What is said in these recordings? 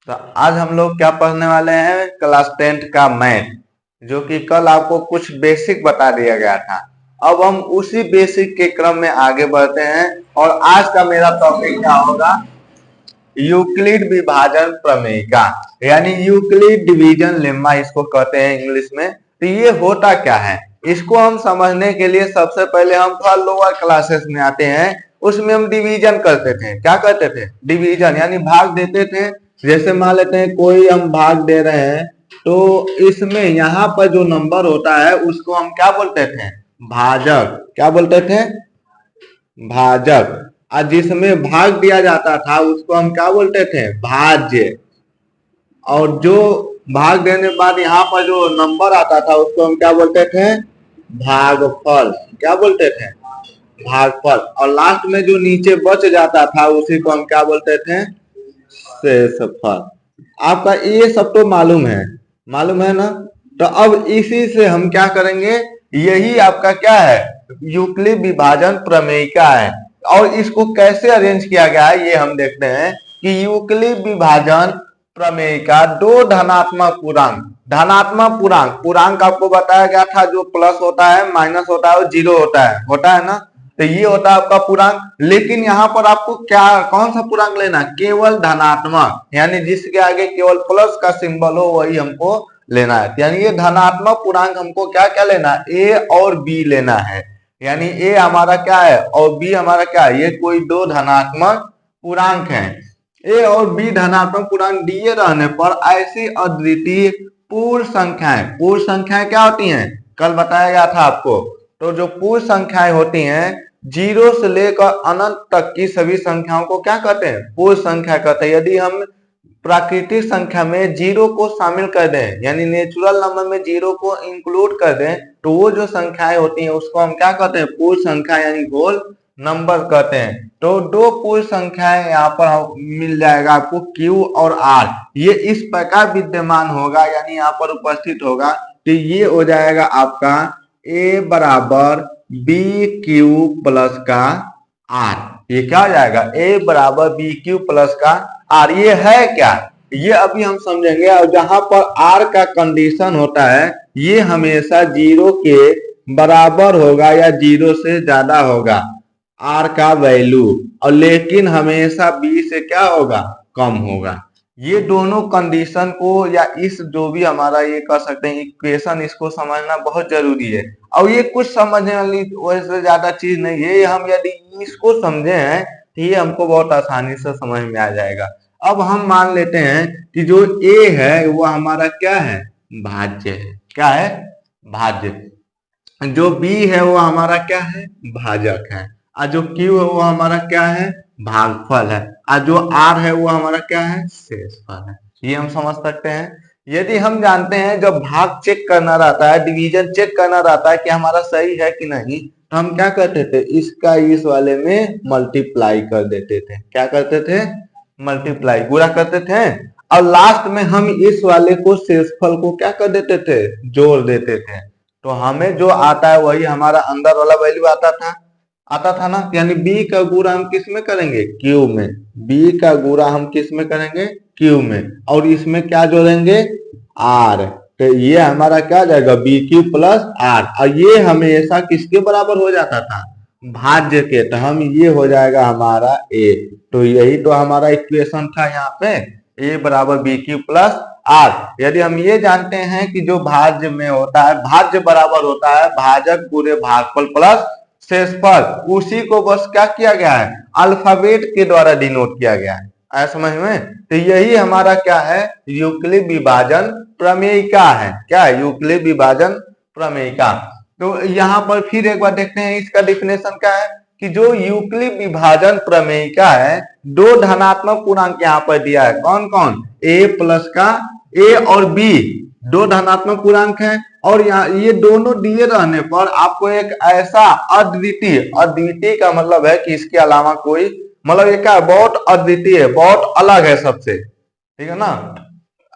तो आज हम लोग क्या पढ़ने वाले हैं, क्लास 10th का मैथ, जो कि कल आपको कुछ बेसिक बता दिया गया था। अब हम उसी बेसिक के क्रम में आगे बढ़ते हैं और आज का मेरा टॉपिक क्या होगा, यूक्लिड विभाजन प्रमेयिका, यानी यूक्लिड डिवीजन लेम्मा इसको कहते हैं इंग्लिश में। तो ये होता क्या है, इसको हम समझने के लिए सबसे पहले हम थोड़ा लोअर क्लासेस में आते हैं। उसमें हम डिवीजन करते थे। क्या करते थे? डिवीजन, यानी भाग देते थे। जैसे मान लेते हैं कोई हम भाग दे रहे हैं, तो इसमें यहाँ पर जो नंबर होता है उसको हम क्या बोलते थे? भाजक। क्या बोलते थे? भाजक। और जिसमें भाग दिया जाता था उसको हम क्या बोलते थे? भाज्य। और जो भाग देने के बाद यहाँ पर जो नंबर आता था उसको हम क्या बोलते थे? भागफल। क्या बोलते थे? भागफल। और लास्ट में जो नीचे बच जाता था उसी को हम क्या बोलते थे? शेषफल। आपका ये सब तो मालूम है ना। तो अब इसी से हम क्या करेंगे, यही आपका क्या है, यूक्लिड विभाजन प्रमेयिका है। और इसको कैसे अरेंज किया गया है ये हम देखते हैं कि यूक्लिड विभाजन प्रमेयिका दो धनात्मक पूर्णांक आपको बताया गया था, जो प्लस होता है, माइनस होता है और जीरो होता है ना। तो ये होता है आपका पूर्णांक। लेकिन यहाँ पर आपको क्या, कौन सा पूर्णांक लेना? केवल धनात्मक, यानी जिसके आगे केवल प्लस का सिंबल हो वही हमको लेना है। यानी ये धनात्मक पूर्णांक हमको क्या क्या लेना है? ए और बी लेना है। यानी ए हमारा क्या है और बी हमारा क्या है? ये कोई दो धनात्मक पूर्णांक है। ए और बी धनात्मक पूर्णांक दिए रहने पर ऐसी अद्वितीय पूर्ण संख्याएं क्या होती हैं? कल बताया गया था आपको। तो जो पूर्ण संख्याएं होती हैं, जीरो से लेकर अनंत तक की सभी संख्याओं को क्या कहते हैं? पूर्ण संख्या कहते हैं। यदि हम प्राकृतिक संख्या में जीरो को शामिल कर दें, यानी नेचुरल नंबर में जीरो को इंक्लूड कर दें, तो वो जो संख्याएं होती हैं उसको हम क्या कहते हैं? पूर्ण संख्या, यानी होल नंबर कहते हैं। तो दो पूर्ण संख्याएं यहाँ पर मिल जाएगा आपको, Q और R। ये इस प्रकार विद्यमान होगा, यानी यहाँ पर उपस्थित होगा। तो ये हो जाएगा आपका A बराबर बी क्यू प्लस का R। ये क्या हो जाएगा? A बराबर बी क्यू प्लस का R। ये है क्या, ये अभी हम समझेंगे। और जहां पर R का कंडीशन होता है, ये हमेशा जीरो के बराबर होगा या जीरो से ज्यादा होगा R का वैल्यू, और लेकिन हमेशा B से क्या होगा? कम होगा। ये दोनों कंडीशन को, या इस जो भी हमारा ये कह सकते हैं इक्वेशन, इसको समझना बहुत जरूरी है। और ये कुछ समझने वाली वैसे ज्यादा चीज नहीं है। हम यदि इसको समझे हैं तो ये हमको बहुत आसानी से समझ में आ जाएगा। अब हम मान लेते हैं कि जो A है वो हमारा क्या है? भाज्य है। क्या है? भाज्य। जो B है वो हमारा क्या है? भाजक है। और जो Q है वो हमारा क्या है? भागफल है। और जो R है वो हमारा क्या है? शेषफल है। ये हम समझ सकते हैं। यदि हम जानते हैं जब भाग चेक करना रहता है, डिवीजन चेक करना रहता है कि हमारा सही है कि नहीं, तो हम क्या करते थे? इसका इस वाले में मल्टीप्लाई कर देते थे। क्या करते थे? मल्टीप्लाई, गुणा करते थे। और लास्ट में हम इस वाले को शेषफल को क्या कर देते थे? जोड़ देते थे। तो हमें जो आता है वही हमारा अंदर वाला वैल्यू आता था ना। यानी B का गुणा हम किस में करेंगे? Q में। B का गुणा हम किस में करेंगे? Q में। और इसमें क्या जोड़ेंगे? R। तो ये हमारा क्या जाएगा? BQ plus R। और ये हमेशा किसके बराबर हो जाता था? भाज्य के। तो हम ये हो जाएगा हमारा A। तो यही तो हमारा इक्वेशन था यहाँ पे, A बराबर BQ प्लस R। यदि हम ये जानते हैं कि जो भाज्य में होता है, भाज्य बराबर होता है भाजक पूरे भागफल प्लस शेषफल, उसी को बस क्या किया गया है? अल्फाबेट के द्वारा डिनोट किया गया है। आया समझ में? तो यही हमारा क्या है? यूक्लिड विभाजन प्रमेयिका है। क्या है? यूक्लिड विभाजन प्रमेयिका। तो यहाँ पर फिर एक बार देखते हैं इसका डिफिनेशन क्या है, कि जो यूक्लिड विभाजन प्रमेयिका है, दो धनात्मक पूर्णांक यहाँ पर दिया है। कौन कौन? A प्लस का, A और B दो धनात्मक पूर्णांक है। और यहाँ ये दोनों दिए रहने पर आपको एक ऐसा अद्वितीय का मतलब है कि इसके अलावा कोई, मतलब ये क्या है? बहुत अद्वितीय है, बहुत अलग है सबसे। ठीक है ना।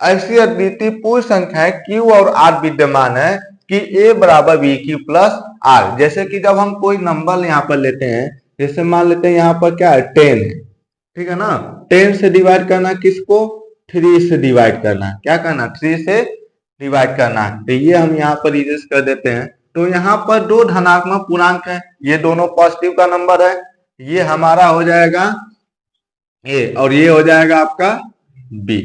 ऐसी अद्वितीय पूर्ण संख्या Q और R विद्यमान है कि A बराबर BQ प्लस R। जैसे कि जब हम कोई नंबर यहाँ पर लेते हैं, जैसे मान लेते हैं यहाँ पर क्या है? 10 है। ठीक है ना। 10 से डिवाइड करना किसको? 3 से डिवाइड करना है। क्या करना, 3 से डिवाइड करना है। तो ये हम यहाँ पर इरेज कर देते हैं। तो यहाँ पर दो धनात्मक पूर्णांक है, ये दोनों पॉजिटिव का नंबर है, ये हमारा हो जाएगा ए और ये हो जाएगा आपका बी।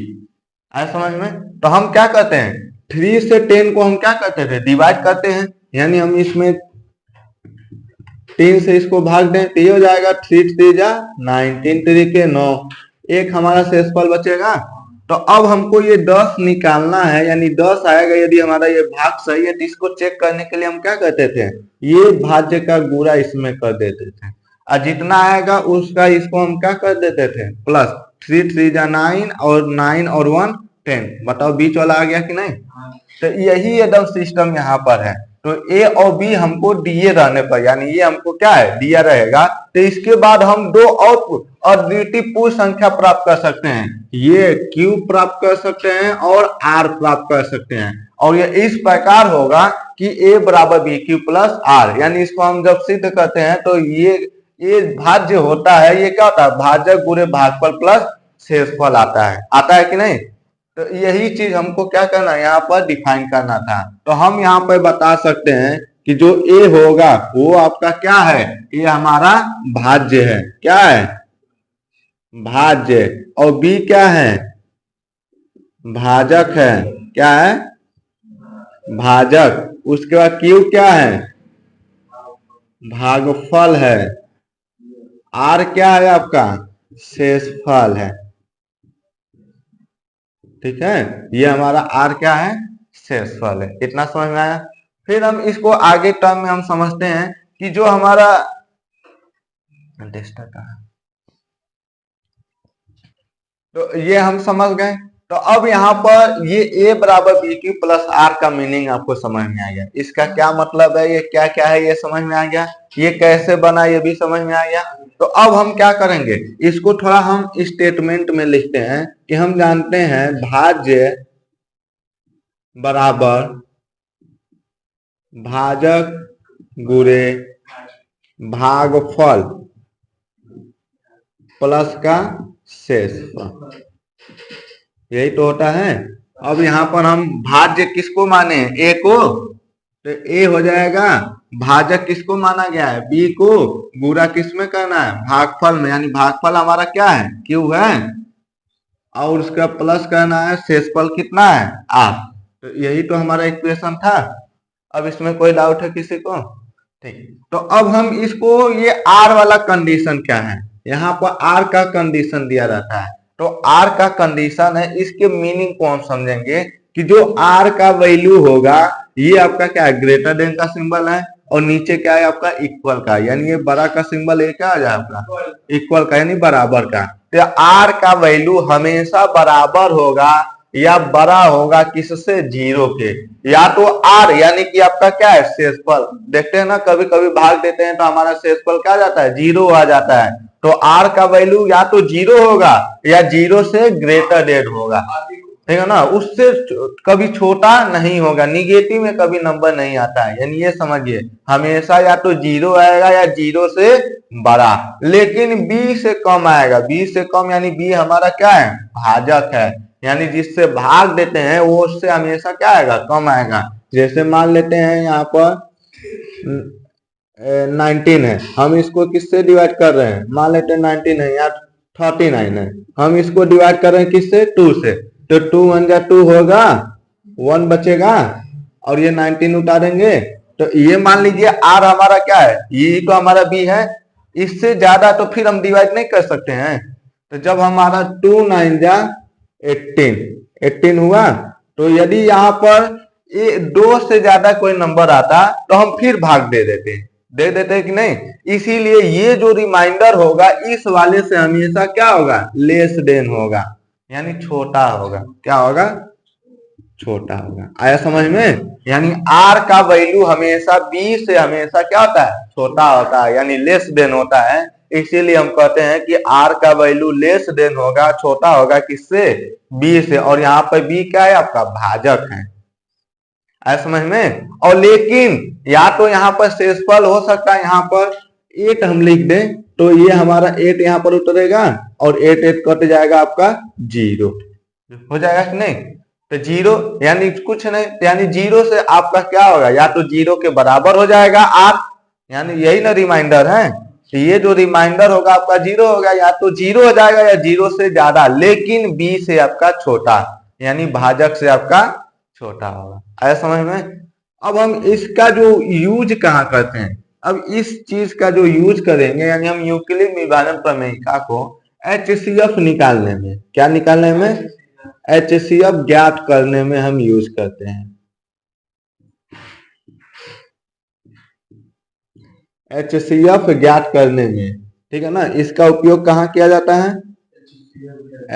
आया समझ में? तो हम क्या करते हैं, 3 से 10 को हम क्या करते थे, डिवाइड करते हैं, यानी हम इसमें 3 से इसको भाग दें तो ये हो जाएगा 3 3 जा 9, 3 3 के 9, एक हमारा शेषफल बचेगा। तो अब हमको ये 10 निकालना है, यानी 10 आएगा यदि हमारा ये भाग सही है तो इसको चेक करने के लिए हम क्या करते थे, ये भाज्य का गुणा इसमें कर देते थे, और जितना आएगा उसका इसको हम क्या कर देते थे, प्लस 3 3 जा 9 और 9 और 1 10। बताओ बीच वाला आ गया कि नहीं? तो यही एकदम सिस्टम यहाँ पर है। तो ए और बी हमको दिए रहने पर, यानी ये हमको क्या है, दिया रहेगा, तो इसके बाद हम दो और अद्वितीय पूर्ण संख्या प्राप्त कर सकते हैं, ये क्यू प्राप्त कर सकते हैं और आर प्राप्त कर सकते हैं। और ये इस प्रकार होगा कि ए बराबर बी क्यू प्लस आर, यानी इसको हम जब सिद्ध करते हैं तो ये भाज्य होता है, ये क्या होता है, भाजक गुणे भागफल प्लस शेषफल आता है कि नहीं? तो यही चीज हमको क्या करना है, यहाँ पर डिफाइन करना था। तो हम यहाँ पर बता सकते हैं कि जो ए होगा वो आपका क्या है, ये हमारा भाज्य है। क्या है? भाज्य। और बी क्या है, भाजक है। क्या है? भाजक। उसके बाद क्यू क्या है, भागफल है। आर क्या है आपका, शेषफल है। ठीक है, ये हमारा आर क्या है, शेषफल है। इतना समझ में आया? फिर हम इसको आगे टर्म में हम समझते हैं कि जो हमारा तो ये हम समझ गए। तो अब यहाँ पर ये ए बराबर बी क्यू प्लस आर का मीनिंग आपको समझ में आ गया, इसका क्या मतलब है, ये क्या क्या है ये समझ में आ गया, ये कैसे बना ये भी समझ में आ गया। तो अब हम क्या करेंगे, इसको थोड़ा हम स्टेटमेंट में लिखते हैं कि हम जानते हैं भाज्य बराबर भाजक गुणे भागफल प्लस का शेषफल, यही तो होता है। अब यहाँ पर हम भाज्य किसको माने, ए को, तो ए हो जाएगा, भाजक किसको माना गया है, बी को, गुणा किसमें करना है, भागफल में, यानी भागफल हमारा क्या है, क्यू है, और उसका प्लस करना है, शेषफल कितना है, आर। तो यही तो हमारा इक्वेशन था। अब इसमें कोई डाउट है किसी को? ठीक। तो अब हम इसको, ये आर वाला कंडीशन क्या है, यहाँ पर आर का कंडीशन दिया रहता है। तो आर का कंडीशन है, इसके मीनिंग को हम समझेंगे कि जो आर का वैल्यू होगा ये आपका क्या है, ग्रेटर देन का सिंबल है, और नीचे क्या है आपका, इक्वल का, यानी ये बड़ा का सिंबल ये क्या आ जाए आपका, इक्वल का, यानी बराबर का। तो आर का वैल्यू हमेशा बराबर होगा या बड़ा होगा किससे, जीरो के, या तो आर यानी कि आपका क्या है, शेषफल। देखते हैं ना, कभी कभी भाग देते हैं तो हमारा शेषफल क्या जाता है, जीरो आ जाता है। तो आर का वैल्यू या तो जीरो होगा या जीरो से ग्रेटर देन होगा, ठीक है ना, उससे कभी छोटा नहीं होगा, निगेटिव में कभी नंबर नहीं आता है, यानी ये समझिए हमेशा या तो जीरो आएगा या जीरो से बड़ा, लेकिन बी से कम आएगा, बी से कम, यानी बी हमारा क्या है, भाजक है, यानी जिससे भाग देते हैं वो उससे हमेशा क्या आएगा, कम आएगा। जैसे मान लेते हैं यहाँ पर 19 है, हम इसको किससे डिवाइड कर रहे हैं, मान लेते हैं 19 है, यहाँ 39 है, हम इसको डिवाइड कर रहे हैं किससे, 2 से, तो 2 1 जा 2 होगा, 1 बचेगा, और ये 19 उतारेंगे, तो ये मान लीजिए आर हमारा क्या है, ये तो हमारा बी है, इससे ज्यादा तो फिर हम डिवाइड नहीं कर सकते हैं। तो जब हमारा 2 9 जा 18 हुआ, तो यदि यहाँ पर 2 से ज्यादा कोई नंबर आता तो हम फिर भाग दे देते कि नहीं। इसीलिए ये जो रिमाइंडर होगा इस वाले से हमेशा क्या होगा, लेस देन होगा, यानी छोटा होगा। क्या होगा, छोटा होगा। आया समझ में? यानी आर का वैल्यू हमेशा बी से हमेशा क्या होता है, छोटा होता है, यानी लेस देन होता है। इसीलिए हम कहते हैं कि आर का वैल्यू लेस देन होगा, छोटा होगा किससे, बी से, और यहाँ पर बी क्या है आपका, भाजक है। आया समझ में? और लेकिन या तो यहाँ पर शेषफल हो सकता है, यहाँ पर 8 हम लिख दें तो ये हमारा 8 यहाँ पर उतरेगा और 8 8 कट जाएगा आपका 0। हो जाएगा कि नहीं? तो जीरो यानी कुछ नहीं, यानी जीरो से आपका क्या होगा, या तो जीरो के बराबर हो जाएगा आर, यानी यही ना रिमाइंडर है, तो ये जो रिमाइंडर होगा आपका जीरो होगा, या तो जीरो हो जाएगा या जीरो से ज्यादा, लेकिन बी से आपका छोटा, यानी भाजक से आपका छोटा होगा। आया समझ में? अब हम इसका जो यूज कहाँ करते हैं, अब इस चीज का जो यूज करेंगे, यानी हम यूक्लिड विभाजन प्रमेयिका को HCF निकालने में, क्या निकालने में, HCF ज्ञात करने में हम यूज करते हैं। HCF ज्ञात करने में, ठीक है ना, इसका उपयोग कहाँ किया जाता है,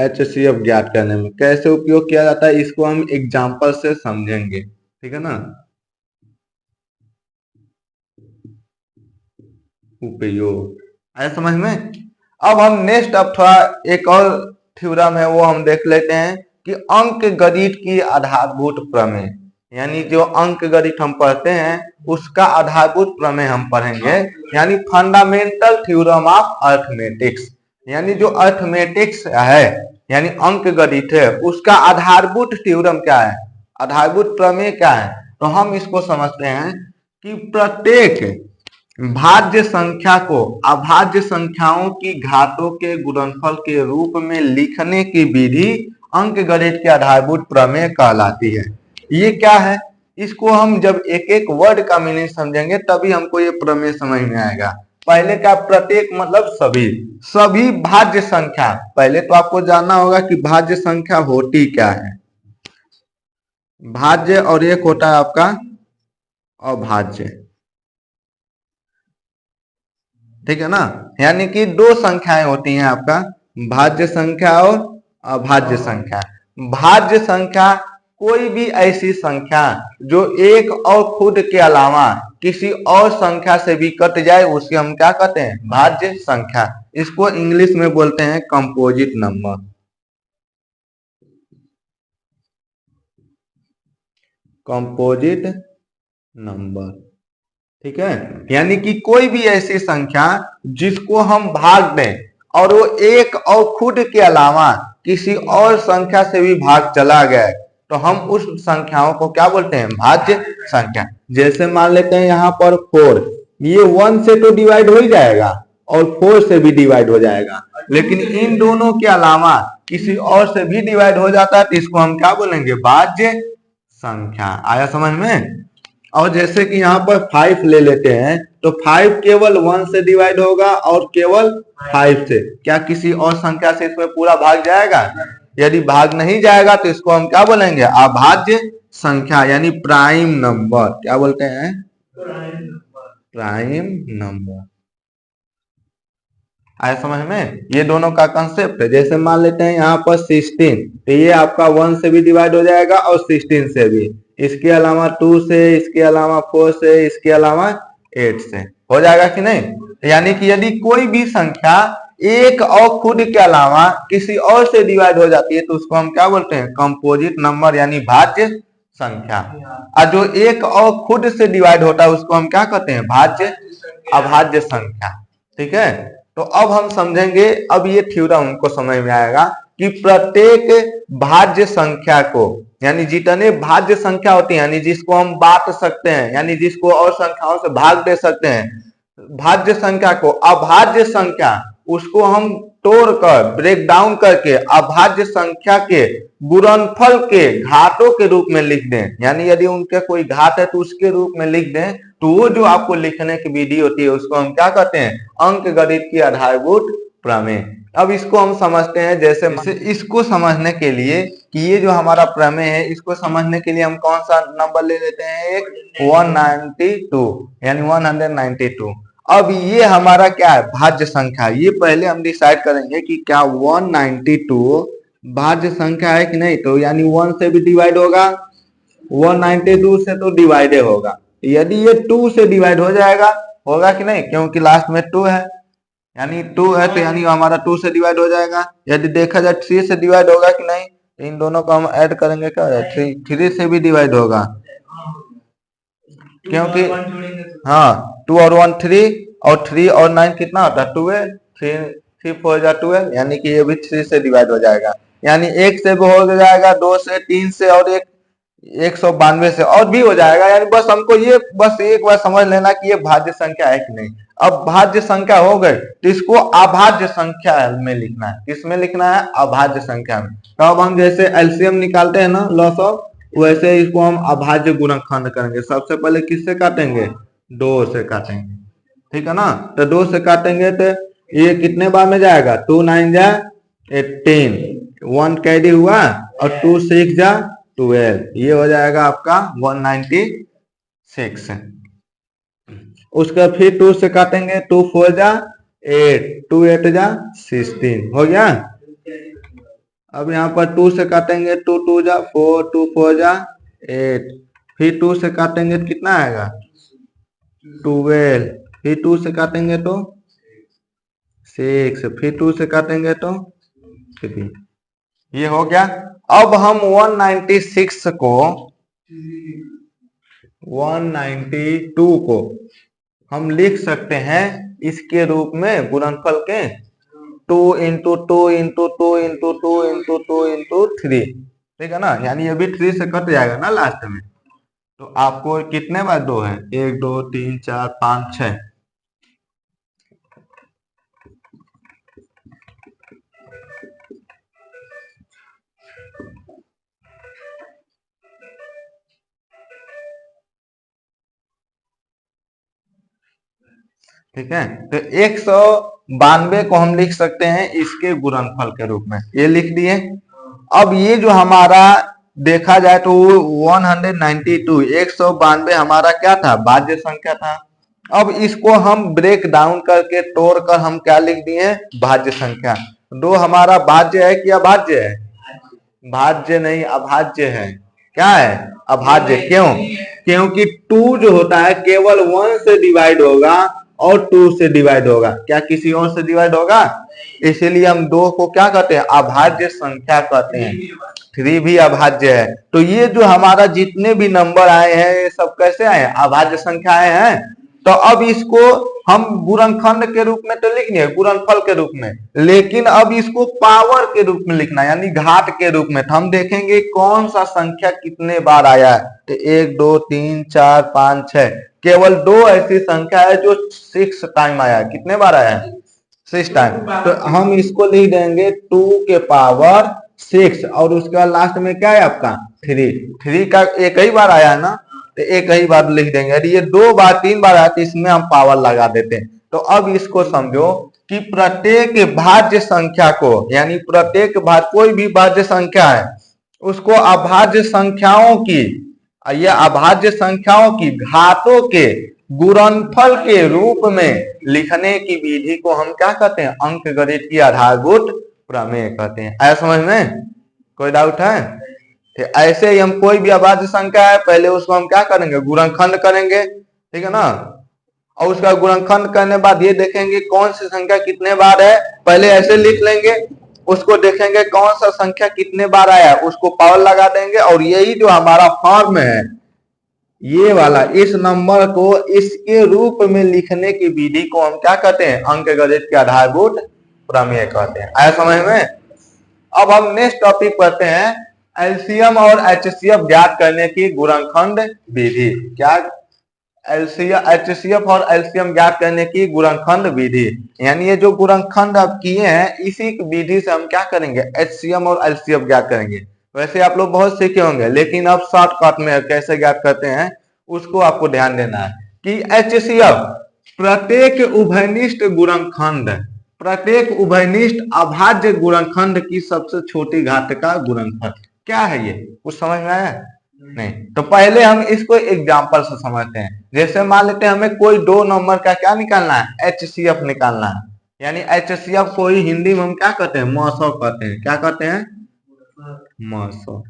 HCF ज्ञात करने में। कैसे उपयोग किया जाता है इसको हम एग्जाम्पल से समझेंगे, ठीक है ना। उपयोग आया समझ में? अब हम नेक्स्ट, अब थोड़ा एक और थ्योरम है वो हम देख लेते हैं कि अंक गणित की आधारभूत प्रमेय, यानी जो अंक गणित हम पढ़ते हैं उसका आधारभूत प्रमेय हम पढ़ेंगे, यानी फंडामेंटल थ्योरम ऑफ अर्थमेटिक्स, यानी जो अर्थमेटिक्स है यानी अंक गणित है उसका आधारभूत थ्योरम क्या है, आधारभूत प्रमेय क्या है। तो हम इसको समझते हैं कि प्रत्येक भाज्य संख्या को अभाज्य संख्याओं की घातों के गुणनफल के रूप में लिखने की विधि अंक गणित के आधारभूत प्रमेय कहलाती है। ये क्या है, इसको हम जब एक एक वर्ड का मीनिंग समझेंगे तभी हमको ये प्रमेय समझ में आएगा। पहले का प्रत्येक मतलब सभी, सभी भाज्य संख्या, पहले तो आपको जानना होगा कि भाज्य संख्या होती क्या है, भाज्य और एक होता है आपका अभाज्य, ठीक है ना, यानी कि दो संख्याएं होती हैं आपका भाज्य संख्या और अभाज्य संख्या। भाज्य संख्या कोई भी ऐसी संख्या जो एक और खुद के अलावा किसी और संख्या से भी कट जाए उसे हम क्या कहते हैं, भाज्य संख्या। इसको इंग्लिश में बोलते हैं कंपोजिट नंबर, कंपोजिट नंबर, ठीक है। यानी कि कोई भी ऐसी संख्या जिसको हम भाग दें और वो एक और खुद के अलावा किसी और संख्या से भी भाग चला गया तो हम उस संख्याओं को क्या बोलते हैं, भाज्य संख्या। जैसे मान लेते हैं यहाँ पर 4, ये 1 से तो डिवाइड हो ही जाएगा और 4 से भी डिवाइड हो जाएगा, लेकिन इन दोनों के अलावा किसी और से भी डिवाइड हो जाता है तो इसको हम क्या बोलेंगे, भाज्य संख्या। आया समझ में? और जैसे कि यहाँ पर 5 ले लेते हैं तो 5 केवल 1 से डिवाइड होगा और केवल 5 से, क्या किसी और संख्या से इसमें पूरा भाग जाएगा? यदि भाग नहीं जाएगा तो इसको हम क्या बोलेंगे, अभाज्य संख्या, यानी प्राइम नंबर। क्या बोलते हैं, प्राइम नंबर। आया समझ में? ये दोनों का कंसेप्ट है। जैसे मान लेते हैं यहाँ पर 16, तो ये आपका 1 से भी डिवाइड हो जाएगा और 16 से भी, इसके अलावा 2 से, इसके अलावा 4 से, इसके अलावा 8 से, हो जाएगा कि नहीं? यानी कि यदि कोई भी संख्या एक और खुद के अलावा किसी और से डिवाइड हो जाती है तो उसको हम क्या बोलते हैं, कंपोजिट नंबर, यानी भाज्य संख्या। और जो एक और खुद से डिवाइड होता है उसको हम क्या कहते हैं, भाज्य अभाज्य संख्या, ठीक है। तो अब हम समझेंगे, अब ये थ्योरम हमको समझ में आएगा कि प्रत्येक भाज्य संख्या को, यानी जितने भाज्य संख्या होती है, यानी जिसको हम बांट सकते हैं, यानी जिसको और संख्याओं से भाग दे सकते हैं, भाज्य संख्या को अभाज्य संख्या, उसको हम तोड़कर ब्रेक डाउन करके अभाज्य संख्या के गुणनफल के घातों के रूप में लिख दें, यानी यदि उनके कोई घात है तो उसके रूप में लिख दें, तो वो जो आपको लिखने की विधि होती है उसको हम क्या कहते हैं, अंक गणित की आधारभूत प्रमेय। अब इसको हम समझते हैं, जैसे इसको समझने के लिए कि ये जो हमारा प्रमेय है इसको समझने के लिए हम कौन सा नंबर ले लेते हैं, एक 192, यानी 192। अब ये हमारा क्या है, भाज्य संख्या। ये पहले हम डिसाइड करेंगे कि क्या 192 भाज्य संख्या है कि नहीं, तो यानी 1 से भी डिवाइड होगा, 192 से तो डिवाइड होगा, यदि ये 2 से डिवाइड हो जाएगा, होगा कि नहीं, क्योंकि लास्ट में 2 है, यानी 2 है तो यानी हमारा 2 से डिवाइड हो जाएगा। यदि देखा जाए 3 से डिवाइड होगा कि नहीं, तो इन दोनों को हम ऐड करेंगे, क्या है 3 से भी डिवाइड होगा, क्योंकि हाँ 2 और 1 3, और 3 और 9 कितना होता है, 12, 3 4 जा 12, यानी कि ये भी 3 से डिवाइड हो जाएगा। यानी 1 से भी हो जाएगा, 2 से, 3 से और 192 से और भी हो जाएगा। यानी बस हमको ये बस एक बार समझ लेना कि ये भाज्य संख्या है कि नहीं। अब भाज्य संख्या हो गई तो इसको अभाज्य संख्या में लिखना है। किसमें लिखना है? अभाज्य संख्या में। तो अब हम जैसे एलसीएम निकालते हैं ना लॉस ऑफ, वैसे इसको हम अभाज्य गुणनखंड करेंगे। सबसे पहले किससे काटेंगे? 2 से काटेंगे, ठीक है ना। तो 2 से काटेंगे तो ये कितने बार में जाएगा? 2 9 जा 18, 1 कैरी हुआ और 2 6 जा 12, ये हो जाएगा आपका 196। उसका फिर 2 से काटेंगे, 2 4 जा 8, 2 8 जा 16, हो गया। अब यहाँ पर 2 से काटेंगे, 2 2 जा 4, 2 4 जा 8, फिर 2 से काटेंगे तो कितना आएगा? 12, फिर 2 से काटेंगे तो 6, फिर 2 से काटेंगे तो 3, ये हो गया। अब हम 196 को 192 को हम लिख सकते हैं इसके रूप में गुणनफल के 2 into 2 into 2 into 2 into 2 into 3, ठीक है ना। यानी ये भी 3 से कट जाएगा ना लास्ट में। तो आपको कितने बार 2 है? 1 2 3 4 5 6, ठीक है। तो 192 को हम लिख सकते हैं इसके गुणनफल के रूप में, ये लिख दिए। अब ये जो हमारा देखा जाए तो 192 192 हमारा क्या था? भाज्य संख्या था। अब इसको हम ब्रेक डाउन करके तोड़कर हम क्या लिख दिए? भाज्य संख्या। 2 हमारा भाज्य है कि अभाज्य है? भाज्य नहीं, अभाज्य है। क्या है? अभाज्य। क्यों? क्योंकि 2 जो होता है केवल 1 से डिवाइड होगा और 2 से डिवाइड होगा, क्या किसी और से डिवाइड होगा? इसीलिए हम 2 को क्या कहते हैं? अभाज्य संख्या कहते हैं। 3 भी अभाज्य है। तो ये जो हमारा जितने भी नंबर आए हैं ये सब कैसे आए हैं? अभाज्य संख्याएं हैं। तो अब इसको हम गुणनखंड के रूप में तो लिखने गुणनफल के रूप में, लेकिन अब इसको पावर के रूप में लिखना, यानी घात के रूप में। तो हम देखेंगे कौन सा संख्या कितने बार आया है। तो 1 2 3 4 5 6, केवल 2 ऐसी संख्या है जो 6 टाइम आया है। कितने बार आया है? 6 टाइम। तो हम इसको लिख देंगे 2 के पावर 6 और उसके बाद लास्ट में क्या है आपका? 3 का एक ही बार आया है ना, तो एक ही बार लिख देंगे। यदि ये 2 बार 3 बार आया तो इसमें हम पावर लगा देते हैं। तो अब इसको समझो कि प्रत्येक भाज्य संख्या को, यानी प्रत्येक कोई भी भाज्य संख्या है उसको अभाज्य संख्याओं की, यह अभाज्य संख्याओं की घातों के गुणनफल के रूप में लिखने की विधि को हम क्या कहते हैं? अंकगणित की आधारभूत प्रमेय कहते हैं। आया समझ में? कोई डाउट है? तो ऐसे ही हम कोई भी अभाज्य संख्या है पहले उसको हम क्या करेंगे? गुणनखंड करेंगे, ठीक है ना। और उसका गुणनखंड करने बाद ये देखेंगे कौन सी संख्या कितने बार है, पहले ऐसे लिख लेंगे, उसको देखेंगे कौन सा संख्या कितने बार आया, उसको पावर लगा देंगे। और यही जो हमारा फॉर्म है ये वाला, इस नंबर को इसके रूप में लिखने की विधि को हम क्या कहते हैं? अंकगणित के आधारभूत प्रमेय कहते हैं। आया समझ में? अब हम नेक्स्ट टॉपिक पढ़ते हैं, एलसीएम और एचसीएफ ज्ञात करने की गुणनखंड विधि। क्या? एचसीएफ और एलसीएम ज्ञात करने की गुणनखंड विधि। यानी ये जो गुणनखंड आप किए हैं इसी विधि से हम क्या करेंगे? एचसीएम और एलसीएफ ज्ञात करेंगे। वैसे आप लोग बहुत सीखे होंगे, लेकिन अब शॉर्टकट में कैसे ज्ञात करते हैं उसको आपको ध्यान देना है कि एचसीएफ प्रत्येक उभयनिष्ठ गुणनखंड, प्रत्येक उभयनिष्ठ अभाज्य गुणनखंड की सबसे छोटी घात का गुणनफल। क्या है ये? कुछ समझ में आया? नहीं। तो पहले हम इसको एग्जांपल से समझते हैं। जैसे मान लेते हैं हमें कोई 2 नंबर का क्या निकालना है? एचसीएफ निकालना है। यानी एचसीएफ को ही हिंदी में हम क्या कहते हैं? मसौ कहते हैं। क्या कहते हैं? मसौ।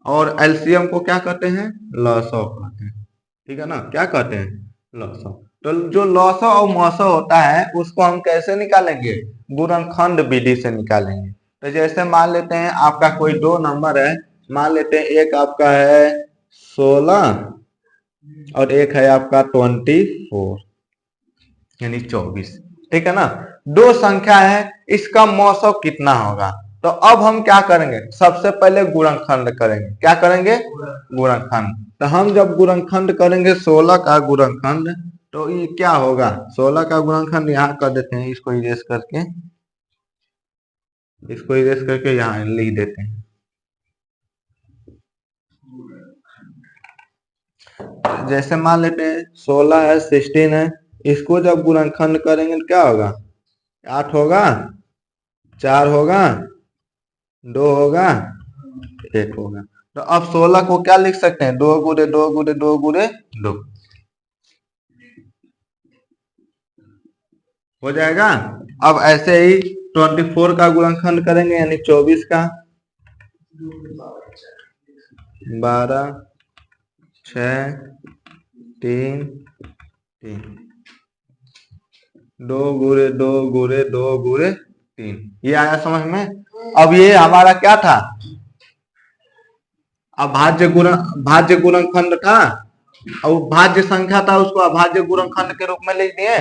और एलसीएम को क्या कहते हैं? लसौ कहते हैं, ठीक है ना। क्या कहते हैं? लसौ। तो जो लसौ और मसौ होता है उसको हम कैसे निकालेंगे? गुणनखंड विधि से निकालेंगे। तो जैसे मान लेते हैं आपका कोई 2 नंबर है, मान लेते हैं एक आपका है 16 और एक है आपका 24, यानी 24, ठीक है ना। दो संख्या है, इसका मौसम कितना होगा। तो अब हम क्या करेंगे, सबसे पहले गुणनखंड करेंगे। क्या करेंगे, गुणनखंड। तो हम जब गुणनखंड करेंगे 16 का गुणनखंड, तो ये क्या होगा, 16 का गुणनखंड यहाँ कर देते हैं, इसको इरेज करके, इसको इरेज करके यहाँ लिख देते हैं। जैसे मान लेते हैं 16 है, 16 है, इसको जब गुणनखंड करेंगे तो क्या होगा, 8 होगा, 4 होगा, 2 होगा, 1 होगा। तो अब 16 को क्या लिख सकते हैं, 2 गुणे 2 गुणे 2 गुणे 2 हो जाएगा। अब ऐसे ही 24 का गुणनखंड करेंगे, यानी 24 का, 12 6 3 3, 2 गुणे 2 गुणे 2 गुणे 3, ये आया समझ में। अब ये हमारा क्या था, अभाज्य भाज्य गुणनखंड था, और भाज्य संख्या था, उसको अभाज्य गुणनखंड के रूप में लिख दिए।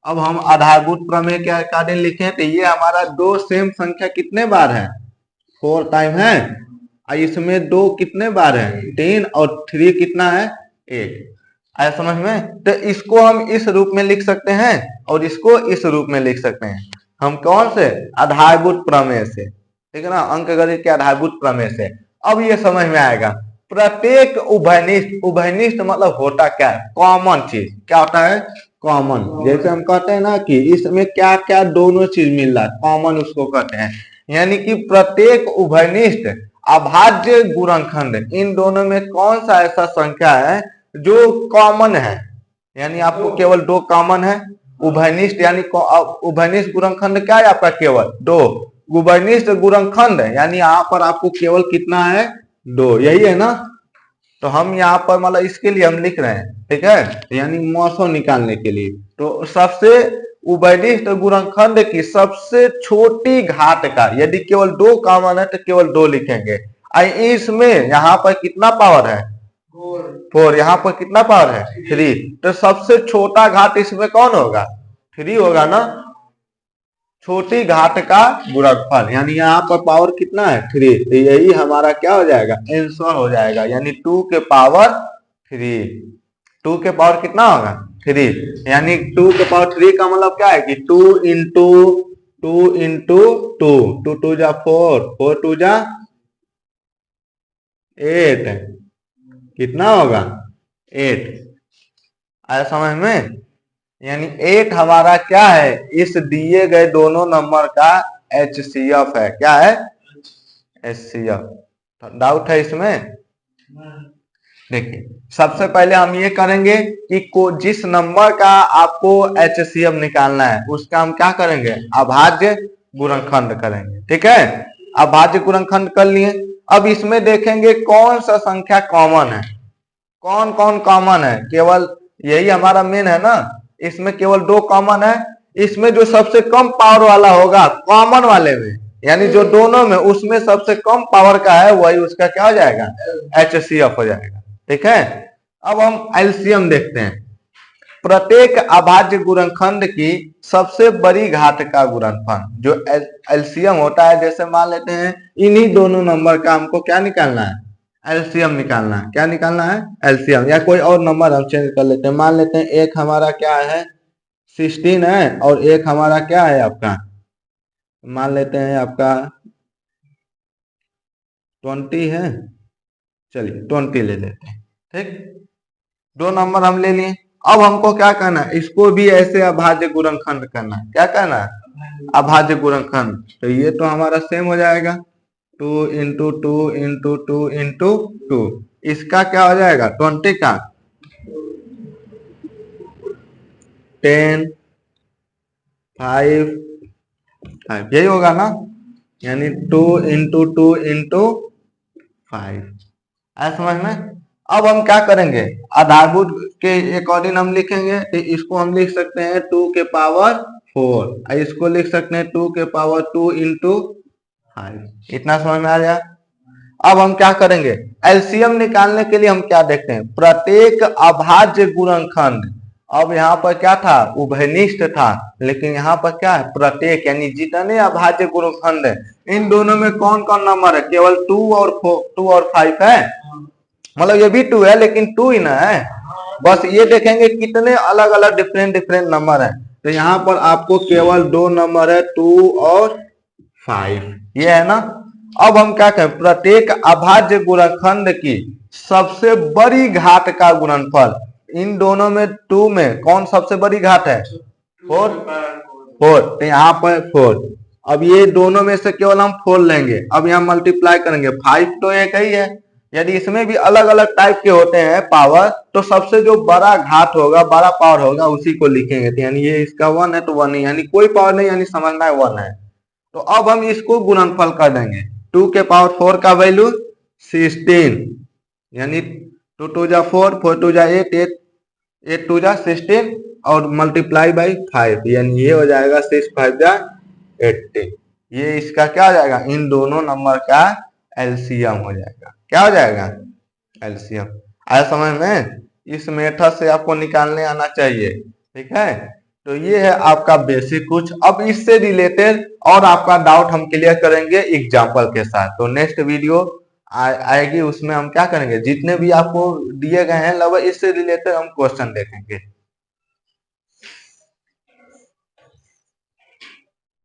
अब हम आधारभूत प्रमेय के अकॉर्डिंग लिखे, तो ये हमारा दो सेम संख्या कितने बार है, 4 टाइम है, और इसमें 2 कितने बार है, 3, और 3 कितना है, 1। आया समझ में। तो इसको हम इस रूप में लिख सकते हैं, और इसको इस रूप में लिख सकते हैं। हम कौन से, आधारभूत प्रमेय से, ठीक है ना, अंकगणित के आधारभूत प्रमेय से। अब ये समझ में आएगा, प्रत्येक उभयनिष्ठ, उभयनिष्ठ मतलब होता क्या है, कॉमन चीज। क्या होता है, कॉमन। जैसे हम कहते हैं ना कि इसमें क्या क्या दोनों चीज मिल रहा है, कॉमन उसको कहते हैं। यानी कि प्रत्येक उभयनिष्ठ अभाज्य गुणनखंड, इन दोनों में कौन सा ऐसा संख्या है जो कॉमन है, यानी आपको केवल 2 कॉमन है। उभयनिष्ठ यानी उभयनिष्ठ गुणनखंड क्या है आपका, केवल 2। उभयनिष्ठ गुणनखंड यानी यहाँ पर आपको केवल कितना है, 2, यही है ना। तो हम यहाँ पर मतलब इसके लिए हम लिख रहे हैं, ठीक है, यानी मौसम निकालने के लिए। तो सबसे उभयनिष्ठ गुणनखंड की सबसे छोटी घात का, यदि केवल 2 कॉमन है तो केवल 2 लिखेंगे। इसमें यहाँ पर कितना पावर है, 4, यहाँ पर कितना पावर है, 3। तो सबसे छोटा घात इसमें कौन होगा, 3 होगा ना, छोटी घात का गुणनफल, यानी यहाँ पर पावर कितना है, 3। तो यही हमारा क्या हो जाएगा, आंसर हो जाएगा, यानी 2 के पावर 3। 2 के पावर कितना होगा, 3, यानी 2 के पावर 3 का मतलब क्या है कि 2 इंटू 2 इंटू 2, 2 2 जा 4, 4 2 जा 8, कितना होगा, 8। आया समझ में। यानी 8 हमारा क्या है, इस दिए गए दोनों नंबर का HCF है। क्या है, HCF। डाउट है इसमें, देखिए सबसे पहले हम ये करेंगे कि जिस नंबर का आपको HCF निकालना है उसका हम क्या करेंगे, अभाज्य गुणनखंड करेंगे। ठीक है, अभाज्य गुणनखंड कर लिए। अब इसमें देखेंगे कौन सा संख्या कॉमन है, कौन कौन कॉमन है, केवल यही हमारा मेन है ना। इसमें केवल 2 कॉमन है, इसमें जो सबसे कम पावर वाला होगा कॉमन वाले में, यानी जो दोनों में उसमें सबसे कम पावर का है वही उसका क्या हो जाएगा, HCF हो जाएगा। ठीक है, अब हम एलसीएम देखते हैं। प्रत्येक अभाज्य गुणनखंड की सबसे बड़ी घात का गुणनफल जो एलसीएम होता है, जैसे मान लेते हैं इन्हीं दोनों नंबर का हमको क्या निकालना है, एलसीएम निकालना है। क्या निकालना है, एलसीएम, या कोई और नंबर हम चेंज कर लेते हैं। मान लेते हैं एक हमारा क्या है 16 है, और एक हमारा क्या है आपका, मान लेते हैं आपका 20 है, चलिए 20 ले लेते हैं। ठीक, 2 नंबर हम ले लिए। अब हमको क्या करना है, इसको भी ऐसे अभाज्य गुणनखंड करना है। क्या करना है, अभाज्य गुणनखंड। तो ये तो हमारा सेम हो जाएगा, 2 इंटू 2 इंटू 2 इंटू 2, इसका क्या हो जाएगा 20 का 10 5 5, यही होगा ना, यानी 2 इंटू 2 इंटू 5। ऐसा समझ में। अब हम क्या करेंगे, आधारभूत के अकॉर्डिंग हम लिखेंगे। तो इसको हम लिख सकते हैं 2 के पावर 4, इसको लिख सकते हैं 2 के पावर 2 इंटू 5। इतना समझ में आ गया। अब हम क्या करेंगे, एलसीएम निकालने के लिए हम क्या देखते हैं, प्रत्येक अभाज्य गुणनखंड अब यहाँ पर क्या था, उभयनिष्ठ था, लेकिन यहाँ पर क्या है, प्रत्येक, यानी जितने अभाज्य गुणनखंड है इन दोनों में कौन कौन नंबर है, केवल 2 और 5 है, मतलब ये भी 2 है लेकिन 2 ही ना है, बस ये देखेंगे कितने अलग अलग डिफरेंट डिफरेंट नंबर है। तो यहाँ पर आपको केवल 2 नंबर है, 2 और 5, ये है ना। अब हम क्या कहें, प्रत्येक अभाज्य गुणनखंड की सबसे बड़ी घात का गुणनफल, इन दोनों में 2 में कौन सबसे बड़ी घात है, 4, तो यहाँ पर 4। अब ये दोनों में से केवल हम 4 लेंगे, अब यहाँ मल्टीप्लाई करेंगे, 5 तो एक ही है, यदि इसमें भी अलग अलग टाइप के होते हैं पावर, तो सबसे जो बड़ा घात होगा, बड़ा पावर होगा, उसी को लिखेंगे। तो यानी ये इसका 1 है तो 1 ही, यानी कोई पावर नहीं, यानी समझना है 1 है। तो अब हम इसको गुणनफल कर देंगे, 2 के पावर 4 का वैल्यू 16, यानी 2 2 जा 4, 4 2 जा 8, 8 2 जा 16 और मल्टीप्लाई बाई 5, यानी ये हो जाएगा 6 5 जा 80। ये इसका क्या हो जाएगा, इन दोनों नंबर का एलसीएम हो जाएगा। क्या हो जाएगा, एलसीएम। आया समझ में, इस मेथड से आपको निकालने आना चाहिए, ठीक है। तो ये है आपका बेसिक कुछ। अब इससे रिलेटेड और आपका डाउट हम क्लियर करेंगे एग्जाम्पल के साथ। तो नेक्स्ट वीडियो आएगी, उसमें हम क्या करेंगे, जितने भी आपको दिए गए हैं लगभग इससे रिलेटेड हम क्वेश्चन देखेंगे।